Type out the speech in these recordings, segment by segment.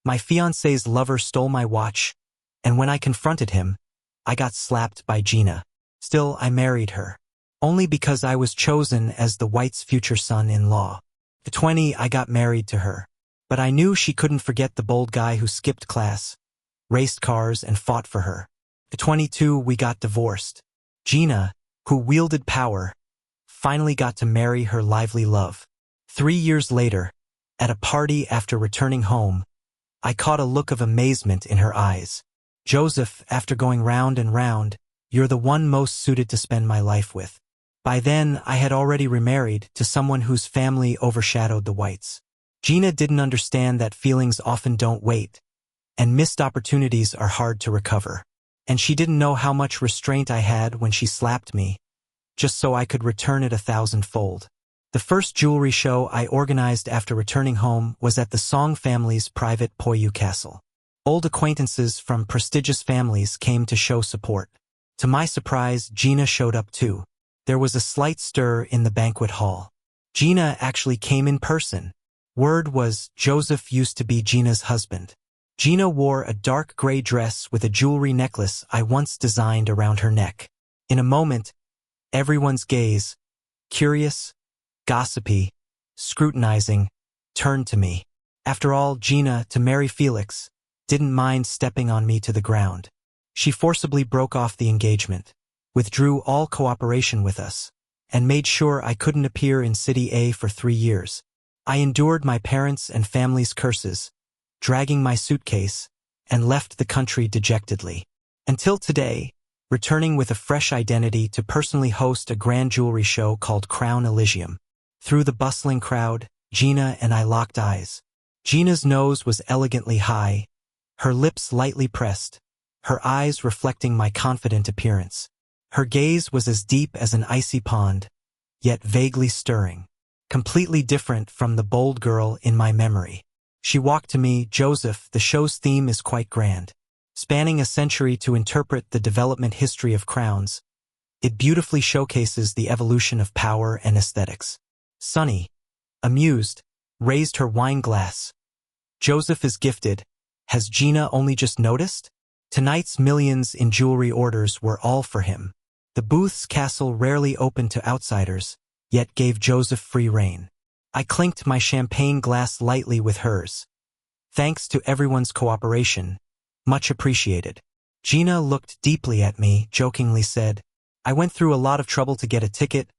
My fiancé's lover stole my watch, and when I confronted him, I got slapped by Gina. Still, I married her. Only because I was chosen as the Whites' future son-in-law. At 20, I got married to her. But I knew she couldn't forget the bold guy who skipped class, raced cars, and fought for her. At 22, we got divorced. Gina, who wielded power, finally got to marry her lively love. 3 years later, at a party after returning home, I caught a look of amazement in her eyes. "Joseph, after going round and round, you're the one most suited to spend my life with." By then, I had already remarried to someone whose family overshadowed the Whites. Gina didn't understand that feelings often don't wait, and missed opportunities are hard to recover. And she didn't know how much restraint I had when she slapped me, just so I could return it 1,000-fold. The first jewelry show I organized after returning home was at the Song family's private Poyu castle. Old acquaintances from prestigious families came to show support. To my surprise, Gina showed up too. There was a slight stir in the banquet hall. Gina actually came in person. Word was Joseph used to be Gina's husband. Gina wore a dark gray dress with a jewelry necklace I once designed around her neck. In a moment, everyone's gaze, curious, gossipy, scrutinizing, turned to me. After all, Gina, to marry Felix, didn't mind stepping on me to the ground. She forcibly broke off the engagement, withdrew all cooperation with us, and made sure I couldn't appear in City A for 3 years. I endured my parents' and family's curses, dragging my suitcase, and left the country dejectedly. Until today, returning with a fresh identity to personally host a grand jewelry show called Crown Elysium. Through the bustling crowd, Gina and I locked eyes. Gina's nose was elegantly high, her lips lightly pressed, her eyes reflecting my confident appearance. Her gaze was as deep as an icy pond, yet vaguely stirring, completely different from the bold girl in my memory. She walked to me, "Joseph, the show's theme is quite grand. Spanning a century to interpret the development history of crowns, it beautifully showcases the evolution of power and aesthetics." Sunny, amused, raised her wine glass. "Joseph is gifted. Has Gina only just noticed?" Tonight's millions in jewelry orders were all for him. The Booth's castle rarely opened to outsiders, yet gave Joseph free rein. I clinked my champagne glass lightly with hers. "Thanks to everyone's cooperation. Much appreciated." Gina looked deeply at me, jokingly said, "I went through a lot of trouble to get a ticket.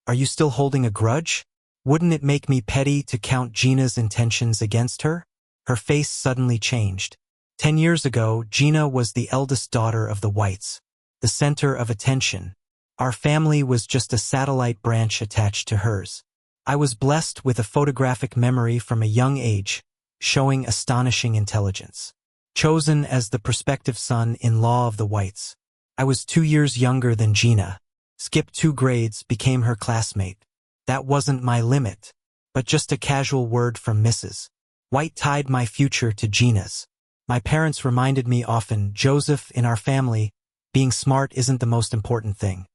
Are you still holding a grudge? Wouldn't it make me petty to count Gina's intentions against her?" Her face suddenly changed. 10 years ago, Gina was the eldest daughter of the Whites, the center of attention. Our family was just a satellite branch attached to hers. I was blessed with a photographic memory from a young age, showing astonishing intelligence. Chosen as the prospective son-in-law of the Whites, I was 2 years younger than Gina. Skipped 2 grades, became her classmate. That wasn't my limit, but just a casual word from Mrs. White tied my future to Gina's. My parents reminded me often, "Joseph, in our family, being smart isn't the most important thing.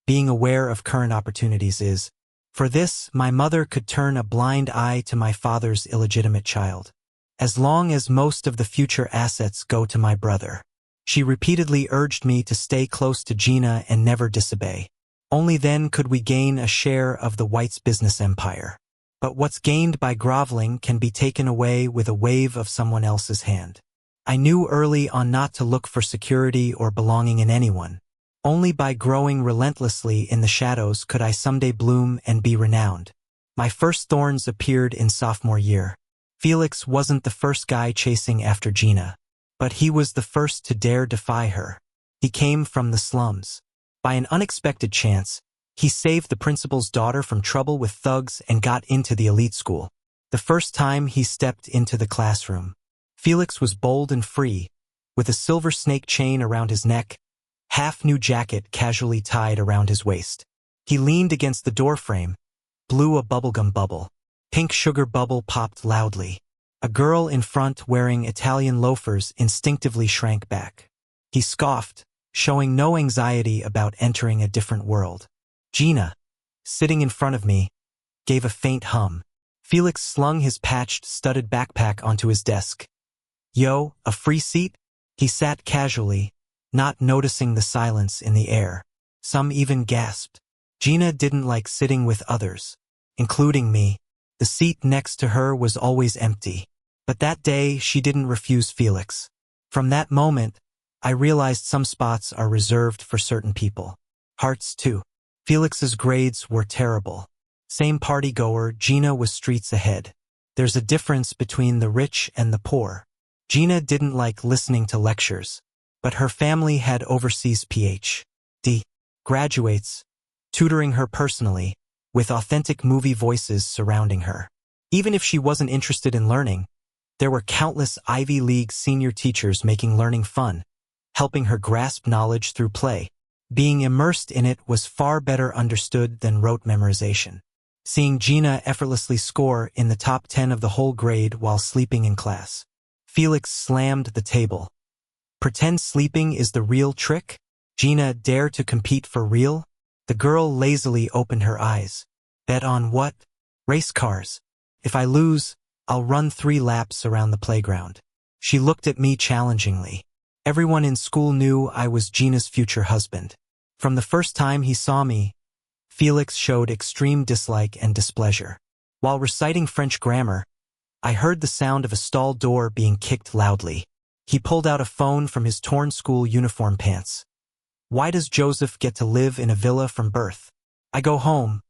Being aware of current opportunities is." For this, my mother could turn a blind eye to my father's illegitimate child. "As long as most of the future assets go to my brother." She repeatedly urged me to stay close to Gina and never disobey. Only then could we gain a share of the Whites' business empire. But what's gained by groveling can be taken away with a wave of someone else's hand. I knew early on not to look for security or belonging in anyone. Only by growing relentlessly in the shadows could I someday bloom and be renowned. My first thorns appeared in sophomore year. Felix wasn't the first guy chasing after Gina, but he was the first to dare defy her. He came from the slums. By an unexpected chance, he saved the principal's daughter from trouble with thugs and got into the elite school. The first time he stepped into the classroom, Felix was bold and free, with a silver snake chain around his neck, half-new jacket casually tied around his waist. He leaned against the doorframe, blew a bubblegum bubble. Pink sugar bubble popped loudly. A girl in front wearing Italian loafers instinctively shrank back. He scoffed, showing no anxiety about entering a different world. Gina, sitting in front of me, gave a faint hum. Felix slung his patched, studded backpack onto his desk, Yo, a free seat? He sat casually, not noticing the silence in the air. Some even gasped. Gina didn't like sitting with others, including me. The seat next to her was always empty. But that day, she didn't refuse Felix. From that moment, I realized some spots are reserved for certain people. Hearts too. Felix's grades were terrible. Same party-goer, Gina was streets ahead. There's a difference between the rich and the poor. Gina didn't like listening to lectures, but her family had overseas Ph.D. graduates, tutoring her personally, with authentic movie voices surrounding her. Even if she wasn't interested in learning, there were countless Ivy League senior teachers making learning fun, helping her grasp knowledge through play. Being immersed in it was far better understood than rote memorization. Seeing Gina effortlessly score in the top 10 of the whole grade while sleeping in class. Felix slammed the table. Pretend sleeping is the real trick? Gina, dare to compete for real? The girl lazily opened her eyes. Bet on what? Race cars. If I lose, I'll run 3 laps around the playground. She looked at me challengingly. Everyone in school knew I was Gina's future husband. From the first time he saw me, Felix showed extreme dislike and displeasure. While reciting French grammar, I heard the sound of a stall door being kicked loudly. He pulled out a phone from his torn school uniform pants. Why does Joseph get to live in a villa from birth? I go home.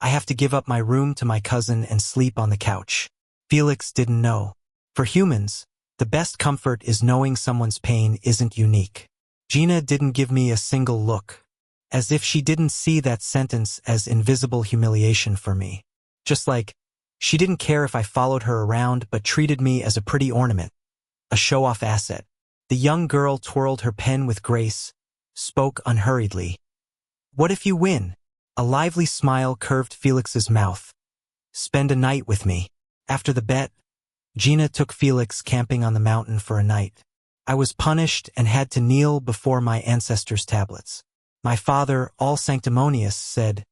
I have to give up my room to my cousin and sleep on the couch. Felix didn't know. For humans, the best comfort is knowing someone's pain isn't unique. Gina didn't give me a single look, as if she didn't see that sentence as invisible humiliation for me. Just like, she didn't care if I followed her around but treated me as a pretty ornament, a show-off asset. The young girl twirled her pen with grace, spoke unhurriedly. What if you win? A lively smile curved Felix's mouth. Spend a night with me. After the bet, Gina took Felix camping on the mountain for a night. I was punished and had to kneel before my ancestors' tablets. My father, all sanctimonious, said,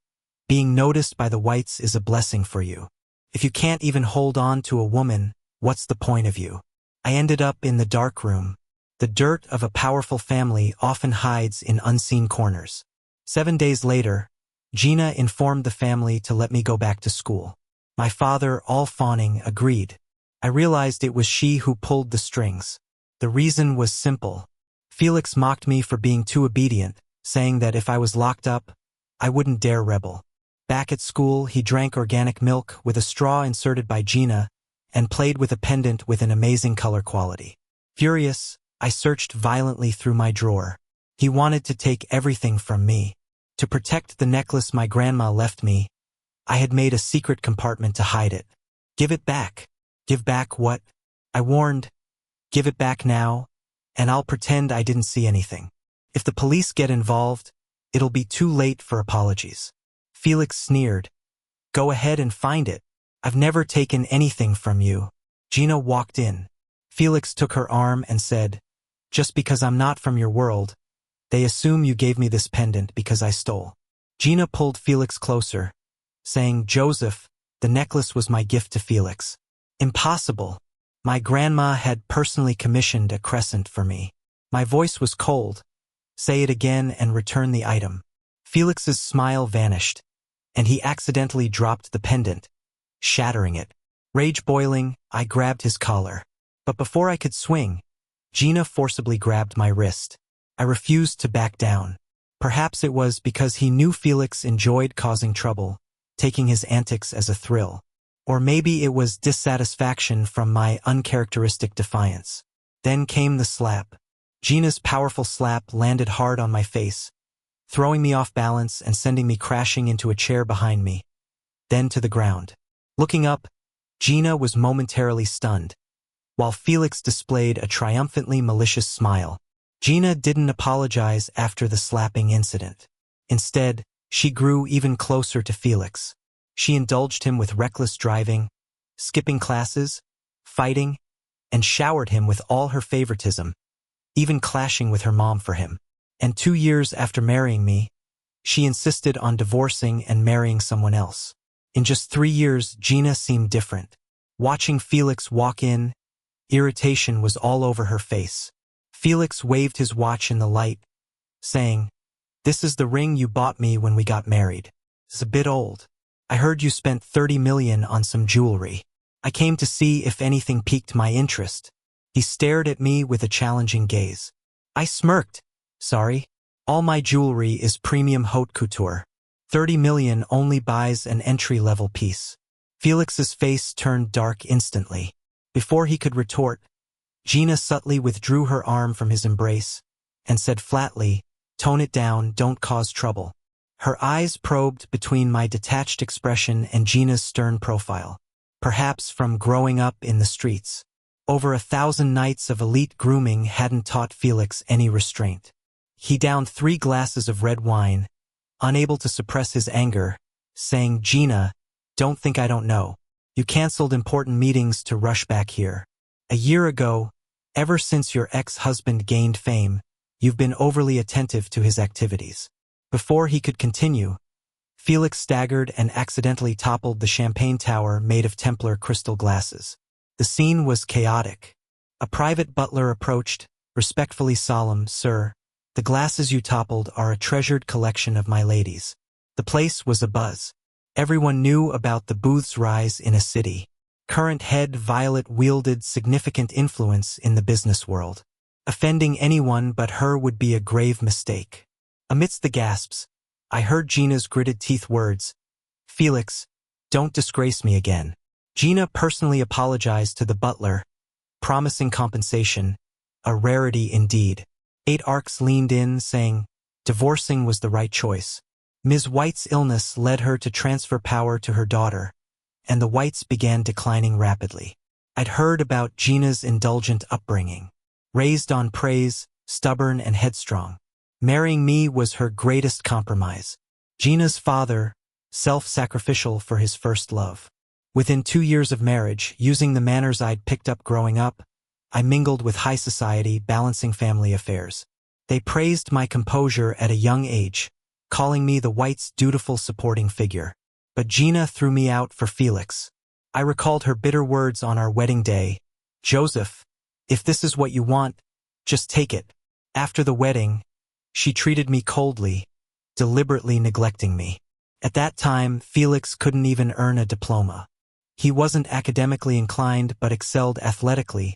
being noticed by the whites is a blessing for you. If you can't even hold on to a woman, what's the point of you? I ended up in the dark room. The dirt of a powerful family often hides in unseen corners. 7 days later, Gina informed the family to let me go back to school. My father, all fawning, agreed. I realized it was she who pulled the strings. The reason was simple. Felix mocked me for being too obedient, saying that if I was locked up, I wouldn't dare rebel. Back at school, he drank organic milk with a straw inserted by Gina and played with a pendant with an amazing color quality. Furious, I searched violently through my drawer. He wanted to take everything from me. To protect the necklace my grandma left me, I had made a secret compartment to hide it. Give it back. Give back what? I warned. Give it back now, and I'll pretend I didn't see anything. If the police get involved, it'll be too late for apologies. Felix sneered. Go ahead and find it. I've never taken anything from you. Gina walked in. Felix took her arm and said, just because I'm not from your world, they assume you gave me this pendant because I stole. Gina pulled Felix closer, saying, Joseph, the necklace was my gift to Felix. Impossible. My grandma had personally commissioned a crescent for me. My voice was cold. Say it again and return the item. Felix's smile vanished, and he accidentally dropped the pendant, shattering it. Rage boiling, I grabbed his collar. But before I could swing, Gina forcibly grabbed my wrist. I refused to back down. Perhaps it was because he knew Felix enjoyed causing trouble, taking his antics as a thrill. Or maybe it was dissatisfaction from my uncharacteristic defiance. Then came the slap. Gina's powerful slap landed hard on my face, throwing me off balance and sending me crashing into a chair behind me, then to the ground. Looking up, Gina was momentarily stunned, while Felix displayed a triumphantly malicious smile. Gina didn't apologize after the slapping incident. Instead, she grew even closer to Felix. She indulged him with reckless driving, skipping classes, fighting, and showered him with all her favoritism, even clashing with her mom for him. And 2 years after marrying me, she insisted on divorcing and marrying someone else. In just 3 years, Gina seemed different. Watching Felix walk in, Irritation was all over her face. Felix waved his watch in the light, saying, "This is the ring you bought me when we got married. It's a bit old. I heard you spent 30 million on some jewelry. I came to see if anything piqued my interest." He stared at me with a challenging gaze. I smirked. "Sorry. All my jewelry is premium haute couture. 30 million only buys an entry-level piece." Felix's face turned dark instantly. Before he could retort, Gina subtly withdrew her arm from his embrace and said flatly, "Tone it down, don't cause trouble." Her eyes probed between my detached expression and Gina's stern profile, perhaps from growing up in the streets. Over 1,000 nights of elite grooming hadn't taught Felix any restraint. He downed 3 glasses of red wine, unable to suppress his anger, saying, "Gina, don't think I don't know. You canceled important meetings to rush back here. A year ago, ever since your ex-husband gained fame, you've been overly attentive to his activities." Before he could continue, Felix staggered and accidentally toppled the champagne tower made of Templar crystal glasses. The scene was chaotic. A private butler approached, respectfully solemn, "Sir, the glasses you toppled are a treasured collection of my ladies." The place was abuzz. Everyone knew about the booth's rise in a city. Current head Violet wielded significant influence in the business world. Offending anyone but her would be a grave mistake. Amidst the gasps, I heard Gina's gritted teeth words, "Felix, don't disgrace me again." Gina personally apologized to the butler, promising compensation, a rarity indeed. 8 Arcs leaned in, saying, divorcing was the right choice. Ms. White's illness led her to transfer power to her daughter, and the Whites began declining rapidly. I'd heard about Gina's indulgent upbringing. Raised on praise, stubborn and headstrong. Marrying me was her greatest compromise. Gina's father, self-sacrificial for his first love. Within 2 years of marriage, using the manners I'd picked up growing up, I mingled with high society, balancing family affairs. They praised my composure at a young age, calling me the Whites' dutiful supporting figure. But Gina threw me out for Felix. I recalled her bitter words on our wedding day, "Joseph, if this is what you want, just take it." After the wedding, she treated me coldly, deliberately neglecting me. At that time, Felix couldn't even earn a diploma. He wasn't academically inclined but excelled athletically,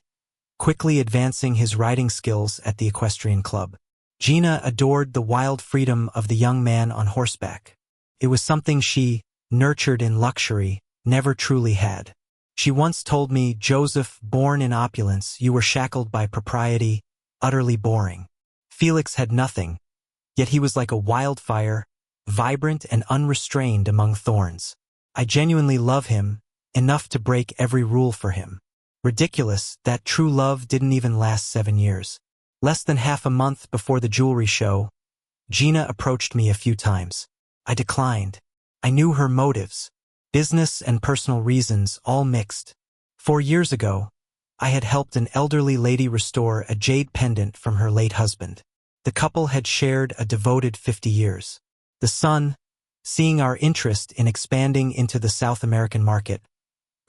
quickly advancing his riding skills at the equestrian club. Gina adored the wild freedom of the young man on horseback. It was something she, nurtured in luxury, never truly had. She once told me, "Joseph, born in opulence, you were shackled by propriety, utterly boring." Felix had nothing, yet he was like a wildfire, vibrant and unrestrained among thorns. I genuinely love him, enough to break every rule for him. Ridiculous that true love didn't even last 7 years. Less than half a month before the jewelry show, Gina approached me a few times. I declined. I knew her motives. Business and personal reasons all mixed. 4 years ago, I had helped an elderly lady restore a jade pendant from her late husband. The couple had shared a devoted 50 years. The son, seeing our interest in expanding into the South American market,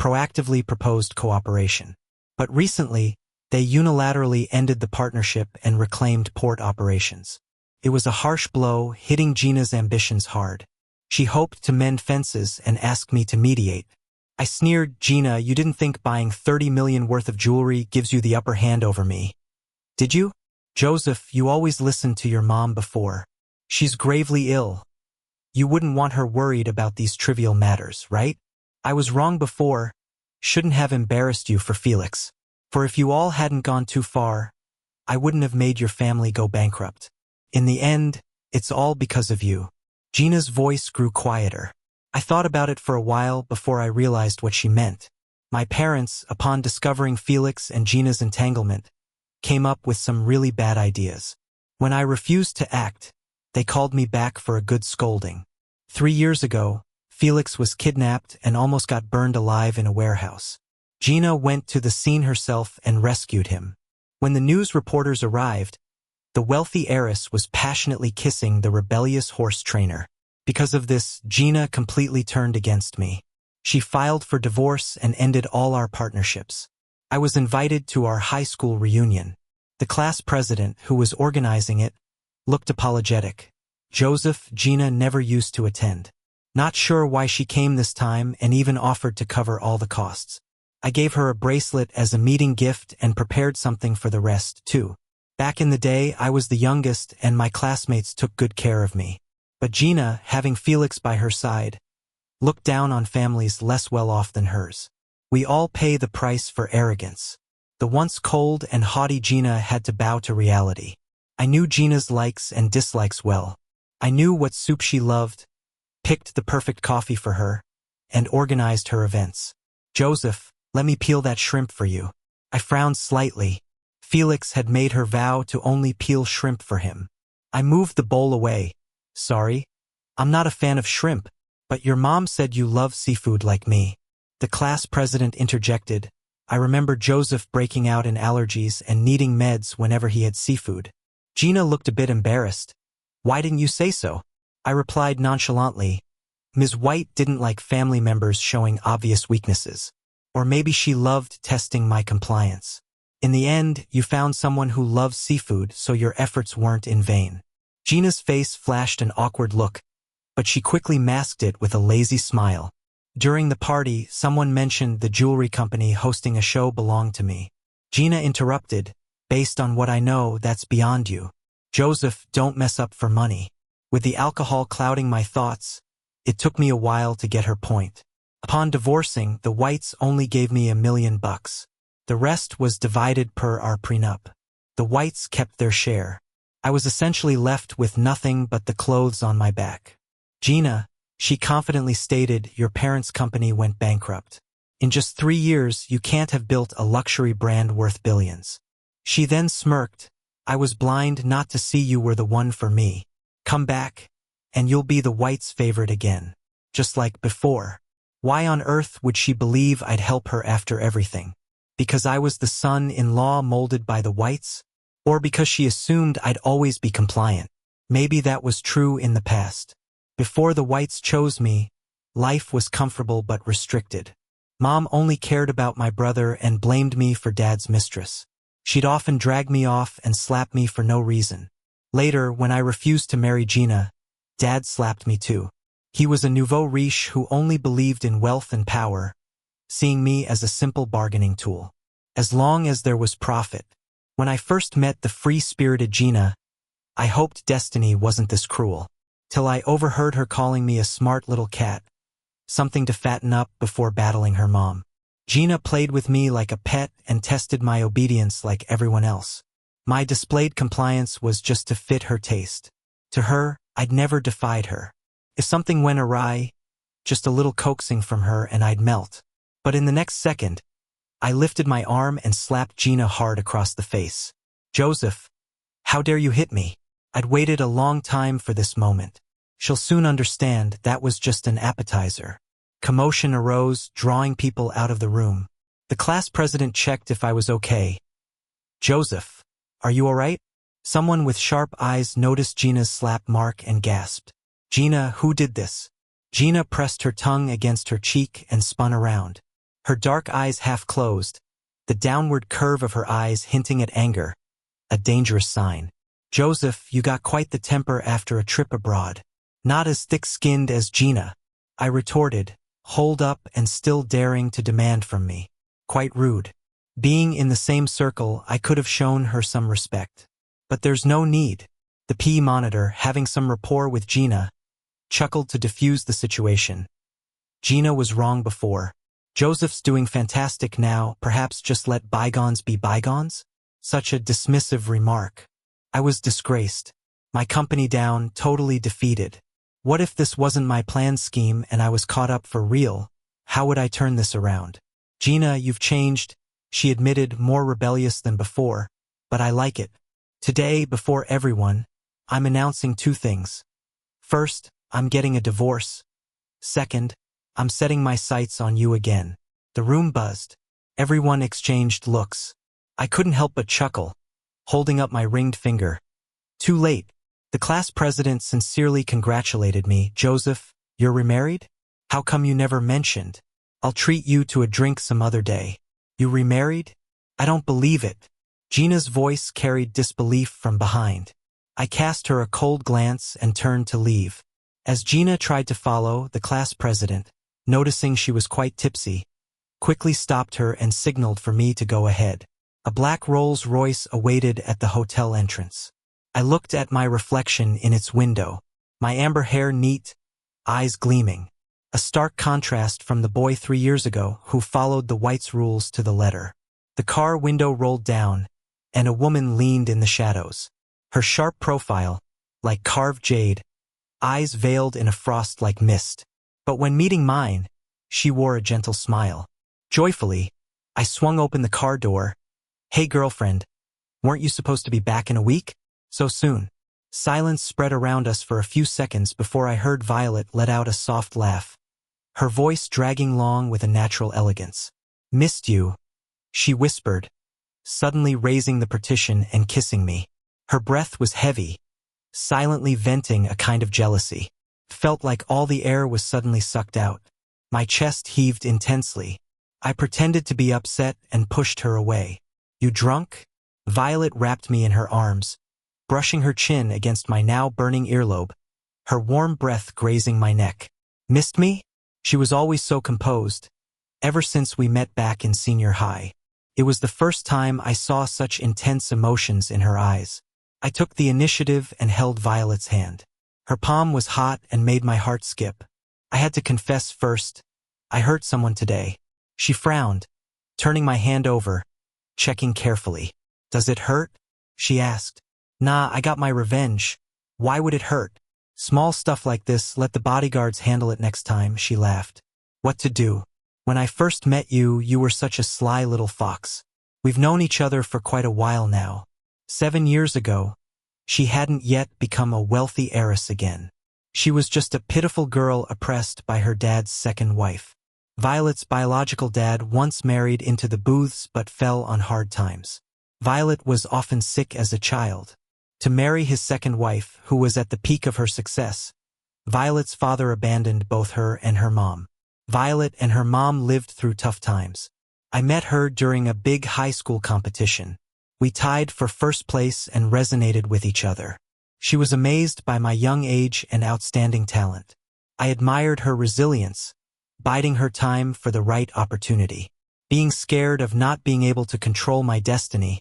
proactively proposed cooperation. But recently, they unilaterally ended the partnership and reclaimed port operations. It was a harsh blow, hitting Gina's ambitions hard. She hoped to mend fences and asked me to mediate. I sneered, "Gina, you didn't think buying 30 million worth of jewelry gives you the upper hand over me, did you? Joseph, you always listened to your mom before. She's gravely ill. You wouldn't want her worried about these trivial matters, right? I was wrong before, shouldn't have embarrassed you for Felix. For if you all hadn't gone too far, I wouldn't have made your family go bankrupt. In the end, it's all because of you." Gina's voice grew quieter. I thought about it for a while before I realized what she meant. My parents, upon discovering Felix and Gina's entanglement, came up with some really bad ideas. When I refused to act, they called me back for a good scolding. 3 years ago, Felix was kidnapped and almost got burned alive in a warehouse. Gina went to the scene herself and rescued him. When the news reporters arrived, the wealthy heiress was passionately kissing the rebellious horse trainer. Because of this, Gina completely turned against me. She filed for divorce and ended all our partnerships. I was invited to our high school reunion. The class president, who was organizing it, looked apologetic. Joseph, Gina never used to attend. Not sure why she came this time and even offered to cover all the costs. I gave her a bracelet as a meeting gift and prepared something for the rest, too. Back in the day, I was the youngest and my classmates took good care of me. But Gina, having Felix by her side, looked down on families less well off than hers. We all pay the price for arrogance. The once cold and haughty Gina had to bow to reality. I knew Gina's likes and dislikes well. I knew what soup she loved, picked the perfect coffee for her, and organized her events. Joseph, let me peel that shrimp for you. I frowned slightly. Felix had made her vow to only peel shrimp for him. I moved the bowl away. Sorry, I'm not a fan of shrimp, but your mom said you love seafood like me. The class president interjected. I remember Joseph breaking out in allergies and needing meds whenever he had seafood. Gina looked a bit embarrassed. Why didn't you say so? I replied nonchalantly. Ms. White didn't like family members showing obvious weaknesses. Or maybe she loved testing my compliance. In the end, you found someone who loves seafood, so your efforts weren't in vain. Gina's face flashed an awkward look, but she quickly masked it with a lazy smile. During the party, someone mentioned the jewelry company hosting a show belonged to me. Gina interrupted. Based on what I know, that's beyond you. Joseph, don't mess up for money. With the alcohol clouding my thoughts, it took me a while to get her point. Upon divorcing, the Whites only gave me $1 million. The rest was divided per our prenup. The Whites kept their share. I was essentially left with nothing but the clothes on my back. Gina, she confidently stated, your parents' company went bankrupt. In just 3 years, you can't have built a luxury brand worth billions. She then smirked. I was blind not to see you were the one for me. Come back, and you'll be the Whites' favorite again. Just like before. Why on earth would she believe I'd help her after everything? Because I was the son-in-law molded by the Whites? Or because she assumed I'd always be compliant? Maybe that was true in the past. Before the Whites chose me, life was comfortable but restricted. Mom only cared about my brother and blamed me for Dad's mistress. She'd often drag me off and slap me for no reason. Later, when I refused to marry Gina, Dad slapped me too. He was a nouveau riche who only believed in wealth and power, seeing me as a simple bargaining tool. As long as there was profit. When I first met the free-spirited Gina, I hoped destiny wasn't this cruel. Till I overheard her calling me a smart little cat, something to fatten up before battling her mom. Gina played with me like a pet and tested my obedience like everyone else. My displayed compliance was just to fit her taste. To her, I'd never defied her. If something went awry, just a little coaxing from her and I'd melt. But in the next second, I lifted my arm and slapped Gina hard across the face. Joseph, how dare you hit me? I'd waited a long time for this moment. She'll soon understand that was just an appetizer. Commotion arose, drawing people out of the room. The class president checked if I was okay. Joseph, are you all right? Someone with sharp eyes noticed Gina's slap mark and gasped. Gina, who did this? Gina pressed her tongue against her cheek and spun around. Her dark eyes half closed, the downward curve of her eyes hinting at anger, a dangerous sign. Joseph, you got quite the temper after a trip abroad. Not as thick-skinned as Gina, I retorted, holed up and still daring to demand from me. Quite rude. Being in the same circle, I could have shown her some respect. But there's no need. The P monitor, having some rapport with Gina, chuckled to diffuse the situation. Gina was wrong before. Joseph's doing fantastic now, perhaps just let bygones be bygones? Such a dismissive remark. I was disgraced. My company down, totally defeated. What if this wasn't my planned scheme and I was caught up for real? How would I turn this around? Gina, you've changed, she admitted, more rebellious than before, but I like it. Today, before everyone, I'm announcing 2 things. First, I'm getting a divorce. Second, I'm setting my sights on you again. The room buzzed. Everyone exchanged looks. I couldn't help but chuckle, holding up my ringed finger. Too late. The class president sincerely congratulated me. Joseph, you're remarried? How come you never mentioned? I'll treat you to a drink some other day. You remarried? I don't believe it. Gina's voice carried disbelief from behind. I cast her a cold glance and turned to leave. As Gina tried to follow, the class president, noticing she was quite tipsy, quickly stopped her and signaled for me to go ahead. A black Rolls-Royce awaited at the hotel entrance. I looked at my reflection in its window, my amber hair neat, eyes gleaming. A stark contrast from the boy 3 years ago who followed the White's rules to the letter. The car window rolled down, and a woman leaned in the shadows. Her sharp profile, like carved jade, eyes veiled in a frost like mist. But when meeting mine, she wore a gentle smile. Joyfully, I swung open the car door. Hey girlfriend, weren't you supposed to be back in a week? So soon. Silence spread around us for a few seconds before I heard Violet let out a soft laugh, her voice dragging long with a natural elegance. Missed you, she whispered, suddenly raising the partition and kissing me. Her breath was heavy, silently venting a kind of jealousy. Felt like all the air was suddenly sucked out. My chest heaved intensely. I pretended to be upset and pushed her away. You drunk? Violet wrapped me in her arms, brushing her chin against my now burning earlobe, her warm breath grazing my neck. Missed me? She was always so composed, ever since we met back in senior high. It was the first time I saw such intense emotions in her eyes. I took the initiative and held Violet's hand. Her palm was hot and made my heart skip. I had to confess first, I hurt someone today. She frowned, turning my hand over, checking carefully. Does it hurt? She asked. Nah, I got my revenge. Why would it hurt? Small stuff like this, let the bodyguards handle it next time, she laughed. What to do? When I first met you, you were such a sly little fox. We've known each other for quite a while now. 7 years ago, she hadn't yet become a wealthy heiress again. She was just a pitiful girl oppressed by her dad's second wife. Violet's biological dad once married into the booths but fell on hard times. Violet was often sick as a child. To marry his second wife, who was at the peak of her success, Violet's father abandoned both her and her mom. Violet and her mom lived through tough times. I met her during a big high school competition. We tied for first place and resonated with each other. She was amazed by my young age and outstanding talent. I admired her resilience, biding her time for the right opportunity. Being scared of not being able to control my destiny,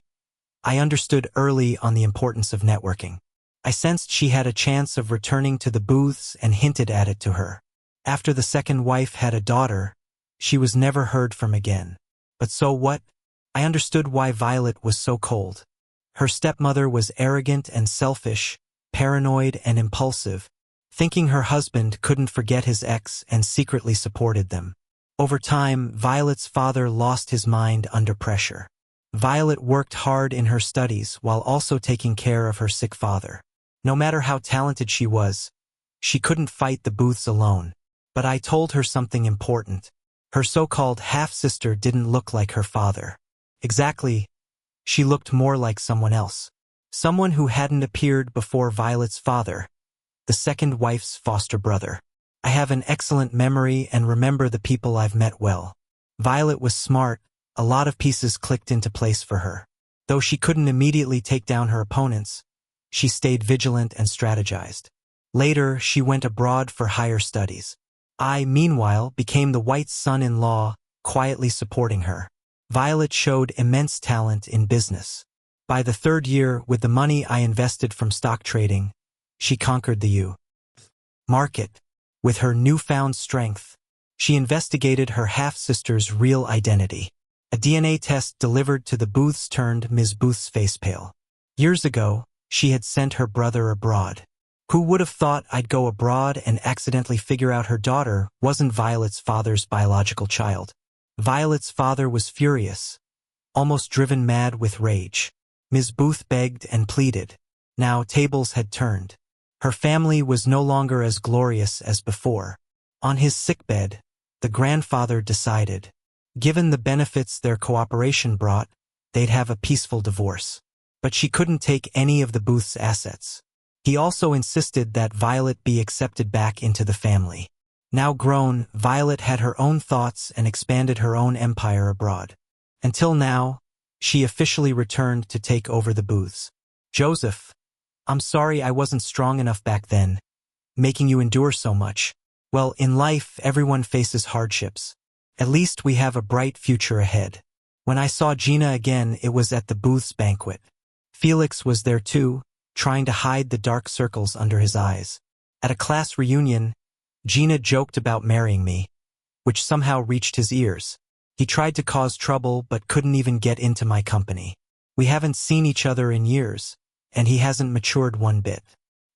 I understood early on the importance of networking. I sensed she had a chance of returning to the booths and hinted at it to her. After the second wife had a daughter, she was never heard from again. But so what? I understood why Violet was so cold. Her stepmother was arrogant and selfish, paranoid and impulsive, thinking her husband couldn't forget his ex and secretly supported them. Over time, Violet's father lost his mind under pressure. Violet worked hard in her studies while also taking care of her sick father. No matter how talented she was, she couldn't fight the booths alone. But I told her something important. Her so-called half-sister didn't look like her father. Exactly, she looked more like someone else. Someone who hadn't appeared before Violet's father, the second wife's foster brother. I have an excellent memory and remember the people I've met well. Violet was smart, a lot of pieces clicked into place for her. Though she couldn't immediately take down her opponents, she stayed vigilant and strategized. Later, she went abroad for higher studies. I, meanwhile, became the White's son-in-law, quietly supporting her. Violet showed immense talent in business. By the 3rd year, with the money I invested from stock trading, she conquered the market. With her newfound strength, she investigated her half-sister's real identity. A DNA test delivered to the booths turned Ms. Booth's face pale. Years ago, she had sent her brother abroad. Who would have thought I'd go abroad and accidentally figure out her daughter wasn't Violet's father's biological child? Violet's father was furious, almost driven mad with rage. Ms. Booth begged and pleaded. Now tables had turned. Her family was no longer as glorious as before. On his sickbed, the grandfather decided, given the benefits their cooperation brought, they'd have a peaceful divorce. But she couldn't take any of the Booth's assets. He also insisted that Violet be accepted back into the family. Now grown, Violet had her own thoughts and expanded her own empire abroad. Until now, she officially returned to take over the booths. Joseph, I'm sorry I wasn't strong enough back then, making you endure so much. Well, in life, everyone faces hardships. At least we have a bright future ahead. When I saw Gina again, it was at the booth's banquet. Felix was there too, trying to hide the dark circles under his eyes. At a class reunion, Gina joked about marrying me, which somehow reached his ears. He tried to cause trouble but couldn't even get into my company. We haven't seen each other in years, and he hasn't matured one bit.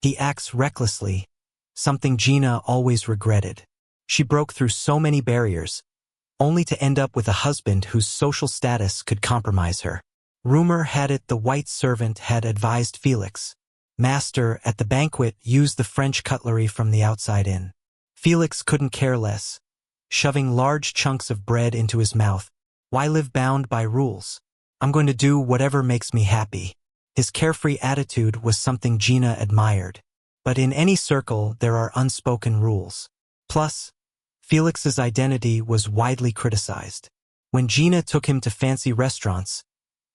He acts recklessly, something Gina always regretted. She broke through so many barriers, only to end up with a husband whose social status could compromise her. Rumor had it the white servant had advised Felix, "Master, at the banquet, use the French cutlery from the outside in." Felix couldn't care less, shoving large chunks of bread into his mouth. Why live bound by rules? I'm going to do whatever makes me happy. His carefree attitude was something Gina admired. But in any circle, there are unspoken rules. Plus, Felix's identity was widely criticized. When Gina took him to fancy restaurants,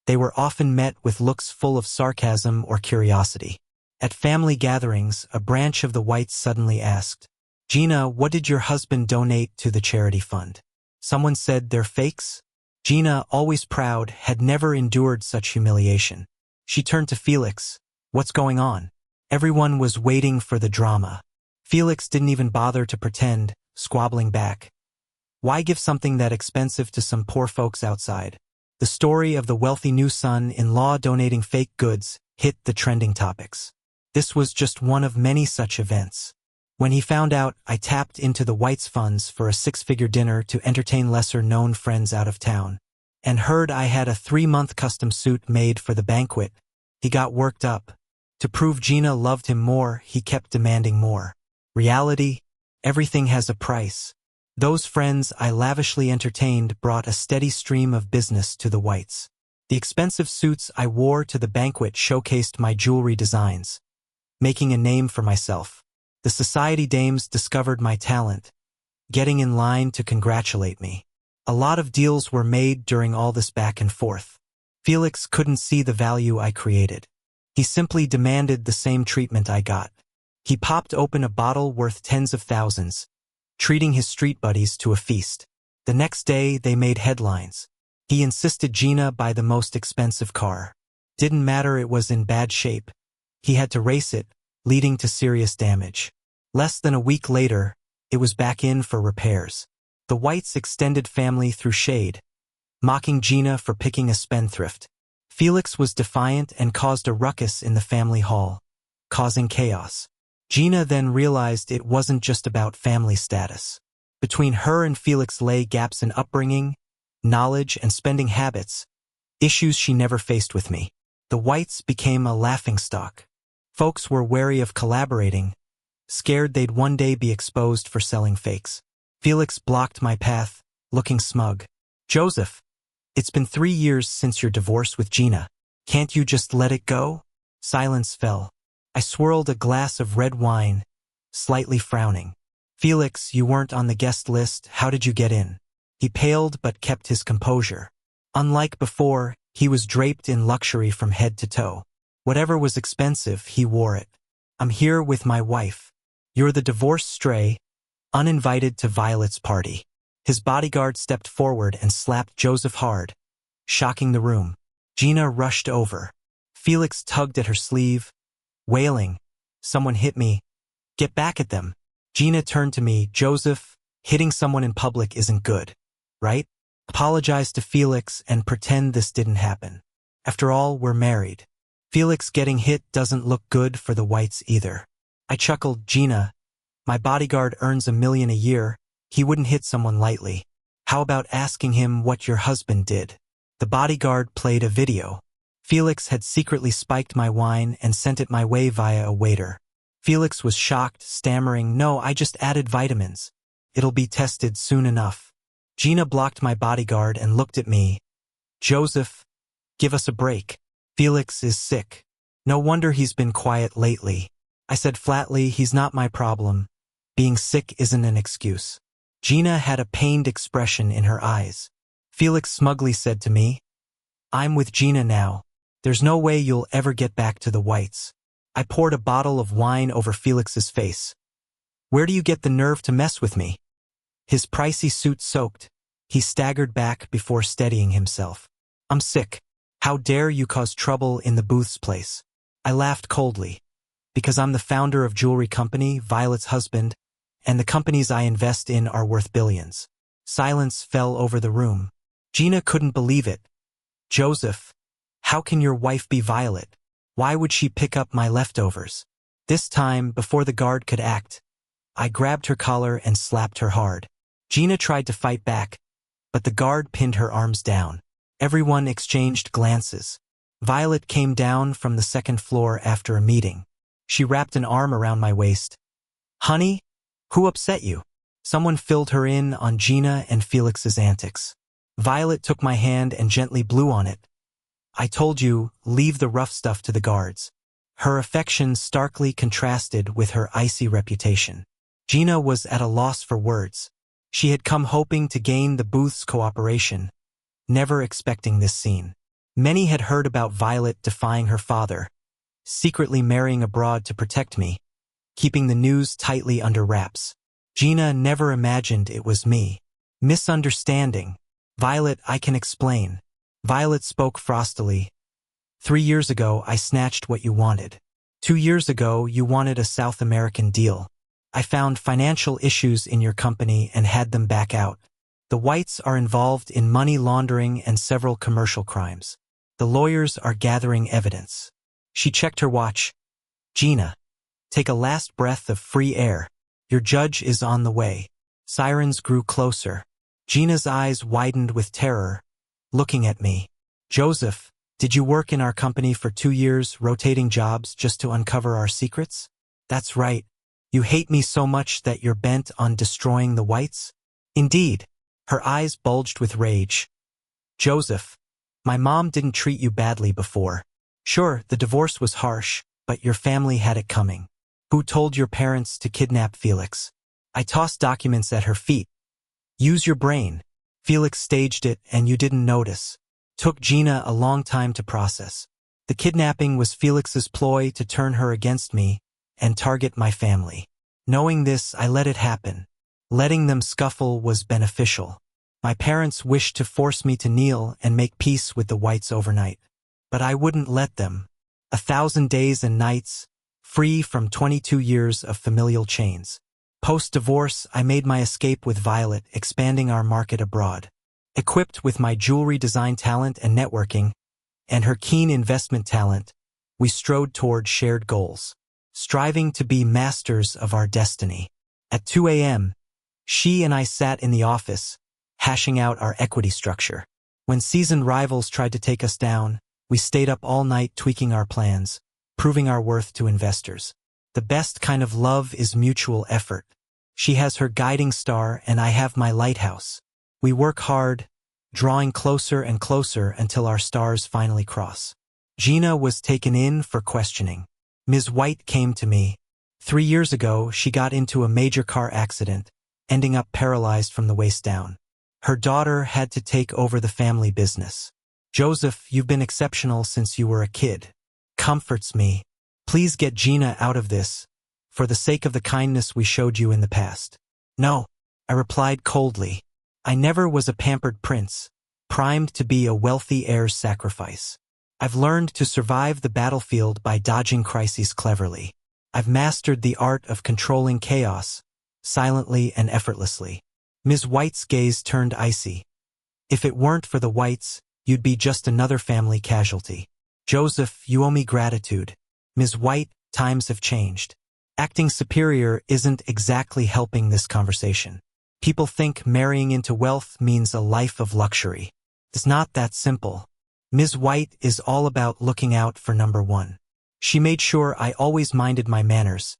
they were often met with looks full of sarcasm or curiosity. At family gatherings, a branch of the Whites suddenly asked, "Gina, what did your husband donate to the charity fund?" Someone said they're fakes. Gina, always proud, had never endured such humiliation. She turned to Felix. "What's going on?" Everyone was waiting for the drama. Felix didn't even bother to pretend, squabbling back. Why give something that expensive to some poor folks outside? The story of the wealthy new son-in-law donating fake goods hit the trending topics. This was just one of many such events. When he found out I tapped into the Whites' funds for a 6-figure dinner to entertain lesser-known friends out of town, and heard I had a 3-month custom suit made for the banquet, he got worked up. To prove Gina loved him more, he kept demanding more. Reality, everything has a price. Those friends I lavishly entertained brought a steady stream of business to the Whites. The expensive suits I wore to the banquet showcased my jewelry designs, making a name for myself. The society dames discovered my talent, getting in line to congratulate me. A lot of deals were made during all this back and forth. Felix couldn't see the value I created. He simply demanded the same treatment I got. He popped open a bottle worth tens of thousands, treating his street buddies to a feast. The next day, they made headlines. He insisted Gina buy the most expensive car. Didn't matter it was in bad shape. He had to race it, leading to serious damage. Less than a week later, it was back in for repairs. The Whites' extended family threw shade, mocking Gina for picking a spendthrift. Felix was defiant and caused a ruckus in the family hall, causing chaos. Gina then realized it wasn't just about family status. Between her and Felix lay gaps in upbringing, knowledge, and spending habits, issues she never faced with me. The Whites became a laughingstock. Folks were wary of collaborating, scared they'd one day be exposed for selling fakes. Felix blocked my path, looking smug. "Joseph, it's been 3 years since your divorce with Gina. Can't you just let it go?" Silence fell. I swirled a glass of red wine, slightly frowning. "Felix, you weren't on the guest list. How did you get in?" He paled but kept his composure. Unlike before, he was draped in luxury from head to toe. Whatever was expensive, he wore it. "I'm here with my wife. You're the divorced stray, uninvited to Violet's party." His bodyguard stepped forward and slapped Joseph hard, shocking the room. Gina rushed over. Felix tugged at her sleeve, wailing, "Someone hit me. Get back at them." Gina turned to me. "Joseph, hitting someone in public isn't good, right? Apologize to Felix and pretend this didn't happen. After all, we're married." Felix getting hit doesn't look good for the Whites either. I chuckled. "Gina, my bodyguard earns $1 million a year. He wouldn't hit someone lightly. How about asking him what your husband did?" The bodyguard played a video. Felix had secretly spiked my wine and sent it my way via a waiter. Felix was shocked, stammering, "No, I just added vitamins. It'll be tested soon enough." Gina blocked my bodyguard and looked at me. "Joseph, give us a break. Felix is sick. No wonder he's been quiet lately." I said flatly, "He's not my problem. Being sick isn't an excuse." Gina had a pained expression in her eyes. Felix smugly said to me. I'm with Gina now. There's no way you'll ever get back to the Whites. I poured a bottle of wine over Felix's face. Where do you get the nerve to mess with me? His pricey suit soaked. He staggered back before steadying himself. I'm sick. How dare you cause trouble in the Booth's place? I laughed coldly. Because I'm the founder of jewelry company, Violet's husband, and the companies I invest in are worth billions. Silence fell over the room. Gina couldn't believe it. Joseph, how can your wife be Violet? Why would she pick up my leftovers? This time, before the guard could act, I grabbed her collar and slapped her hard. Gina tried to fight back, but the guard pinned her arms down. Everyone exchanged glances. Violet came down from the second floor after a meeting. She wrapped an arm around my waist. Honey, who upset you? Someone filled her in on Gina and Felix's antics. Violet took my hand and gently blew on it. I told you, leave the rough stuff to the guards. Her affection starkly contrasted with her icy reputation. Gina was at a loss for words. She had come hoping to gain the Booth's cooperation, never expecting this scene. Many had heard about Violet defying her father, secretly marrying abroad to protect me, keeping the news tightly under wraps. Gina never imagined it was me. Misunderstanding. Violet, I can explain. Violet spoke frostily. 3 years ago, I snatched what you wanted. 2 years ago, you wanted a South American deal. I found financial issues in your company and had them back out. The Whites are involved in money laundering and several commercial crimes. The lawyers are gathering evidence. She checked her watch. Gina, take a last breath of free air. Your judge is on the way. Sirens grew closer. Gina's eyes widened with terror, looking at me. Joseph, did you work in our company for 2 years, rotating jobs just to uncover our secrets? That's right. You hate me so much that you're bent on destroying the Whites? Indeed. Her eyes bulged with rage. Joseph, my mom didn't treat you badly before. Sure, the divorce was harsh, but your family had it coming. Who told your parents to kidnap Felix? I tossed documents at her feet. Use your brain. Felix staged it and you didn't notice. Took Gina a long time to process. The kidnapping was Felix's ploy to turn her against me and target my family. Knowing this, I let it happen. Letting them scuffle was beneficial. My parents wished to force me to kneel and make peace with the Whites overnight. But I wouldn't let them. 1,000 days and nights, free from 22 years of familial chains. Post-divorce, I made my escape with Violet, expanding our market abroad. Equipped with my jewelry design talent and networking, and her keen investment talent, we strode toward shared goals, striving to be masters of our destiny. At 2 a.m., she and I sat in the office, hashing out our equity structure. When seasoned rivals tried to take us down, we stayed up all night tweaking our plans, proving our worth to investors. The best kind of love is mutual effort. She has her guiding star and I have my lighthouse. We work hard, drawing closer and closer until our stars finally cross. Gina was taken in for questioning. Ms. White came to me. 3 years ago, she got into a major car accident, ending up paralyzed from the waist down. Her daughter had to take over the family business. Joseph, you've been exceptional since you were a kid. Comforts me. Please get Gina out of this, for the sake of the kindness we showed you in the past. No, I replied coldly. I never was a pampered prince, primed to be a wealthy heir's sacrifice. I've learned to survive the battlefield by dodging crises cleverly. I've mastered the art of controlling chaos, silently and effortlessly. Ms. White's gaze turned icy. If it weren't for the Whites, you'd be just another family casualty. Joseph, you owe me gratitude. Ms. White, times have changed. Acting superior isn't exactly helping this conversation. People think marrying into wealth means a life of luxury. It's not that simple. Ms. White is all about looking out for number one. She made sure I always minded my manners,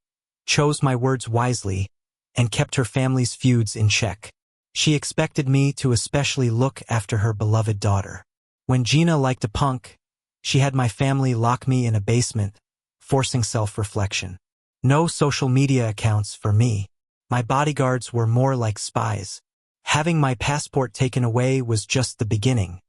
chose my words wisely, and kept her family's feuds in check. She expected me to especially look after her beloved daughter. When Gina liked a punk, she had my family lock me in a basement, forcing self-reflection. No social media accounts for me. My bodyguards were more like spies, Having my passport taken away was just the beginning.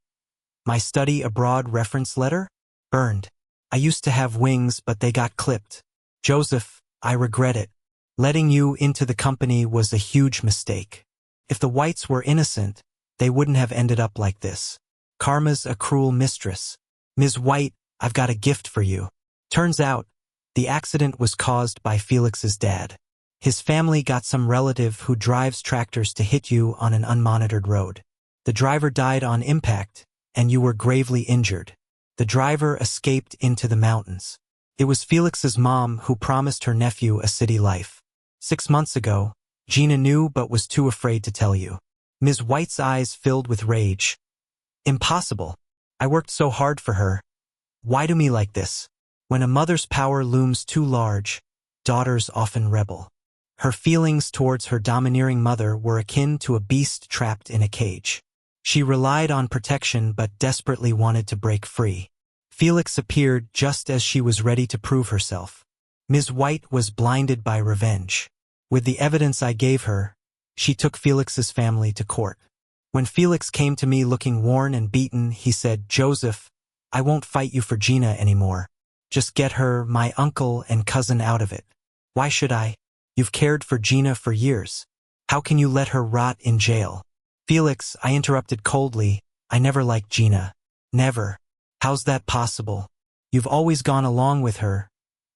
My study abroad reference letter? Burned. I used to have wings, but they got clipped. Joseph, I regret it. Letting you into the company was a huge mistake. If the Whites were innocent, they wouldn't have ended up like this. Karma's a cruel mistress. Ms. White, I've got a gift for you. Turns out, the accident was caused by Felix's dad. His family got some relative who drives tractors to hit you on an unmonitored road. The driver died on impact, and you were gravely injured. The driver escaped into the mountains. It was Felix's mom who promised her nephew a city life. 6 months ago, Gina knew but was too afraid to tell you. Ms. White's eyes filled with rage. Impossible. I worked so hard for her. Why do me like this? When a mother's power looms too large, daughters often rebel. Her feelings towards her domineering mother were akin to a beast trapped in a cage. She relied on protection but desperately wanted to break free. Felix appeared just as she was ready to prove herself. Ms. White was blinded by revenge. With the evidence I gave her, she took Felix's family to court. When Felix came to me looking worn and beaten, he said, "Joseph, I won't fight you for Gina anymore. Just get her, my uncle and cousin out of it." Why should I? You've cared for Gina for years. How can you let her rot in jail? Felix, I interrupted coldly, I never liked Gina. Never. How's that possible? You've always gone along with her,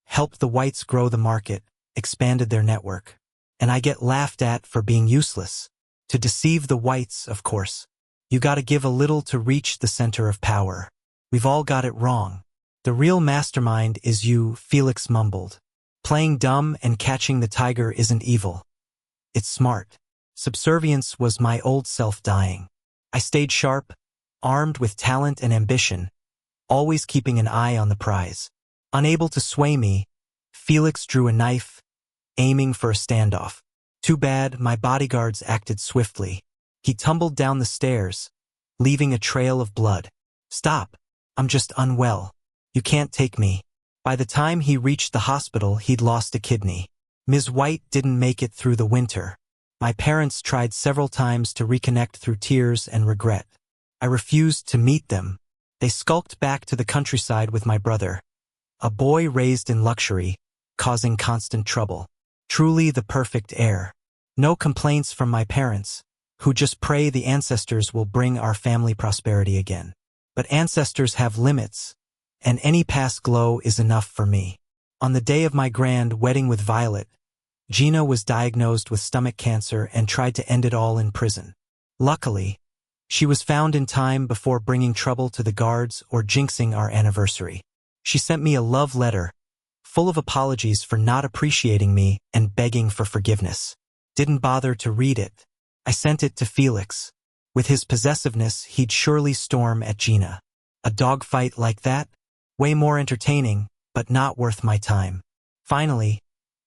helped the Whites grow the market, expanded their network. And I get laughed at for being useless. To deceive the Whites, of course. You gotta give a little to reach the center of power. We've all got it wrong. The real mastermind is you, Felix mumbled. Playing dumb and catching the tiger isn't evil. It's smart. Subservience was my old self dying. I stayed sharp, armed with talent and ambition, always keeping an eye on the prize. Unable to sway me, Felix drew a knife, aiming for a standoff. Too bad my bodyguards acted swiftly. He tumbled down the stairs, leaving a trail of blood. Stop. I'm just unwell. You can't take me. By the time he reached the hospital, he'd lost a kidney. Ms. White didn't make it through the winter. My parents tried several times to reconnect through tears and regret. I refused to meet them. They skulked back to the countryside with my brother, a boy raised in luxury, causing constant trouble. Truly the perfect heir. No complaints from my parents, who just pray the ancestors will bring our family prosperity again. But ancestors have limits, and any past glow is enough for me. On the day of my grand wedding with Violet, Gina was diagnosed with stomach cancer and tried to end it all in prison. Luckily, she was found in time before bringing trouble to the guards or jinxing our anniversary. She sent me a love letter, full of apologies for not appreciating me and begging for forgiveness. Didn't bother to read it. I sent it to Felix. With his possessiveness, he'd surely storm at Gina. A dogfight like that? Way more entertaining, but not worth my time. Finally,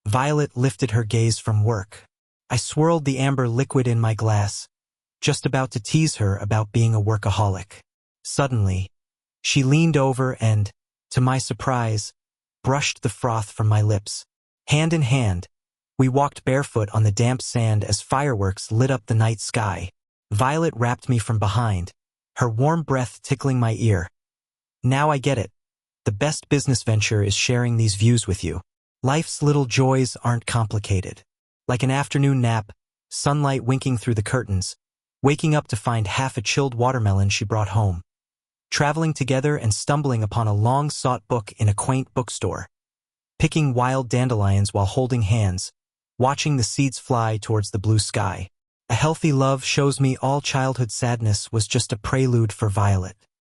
Violet lifted her gaze from work. I swirled the amber liquid in my glass, just about to tease her about being a workaholic. Suddenly, she leaned over and, to my surprise, brushed the froth from my lips. Hand in hand, we walked barefoot on the damp sand as fireworks lit up the night sky. Violet wrapped me from behind, her warm breath tickling my ear. Now I get it. The best business venture is sharing these views with you. Life's little joys aren't complicated. Like an afternoon nap, sunlight winking through the curtains, waking up to find half a chilled watermelon she brought home. Traveling together and stumbling upon a long-sought book in a quaint bookstore. Picking wild dandelions while holding hands, watching the seeds fly towards the blue sky. A healthy love shows me all childhood sadness was just a prelude for Violet.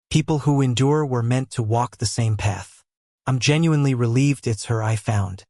People who endure were meant to walk the same path. I'm genuinely relieved it's her I found.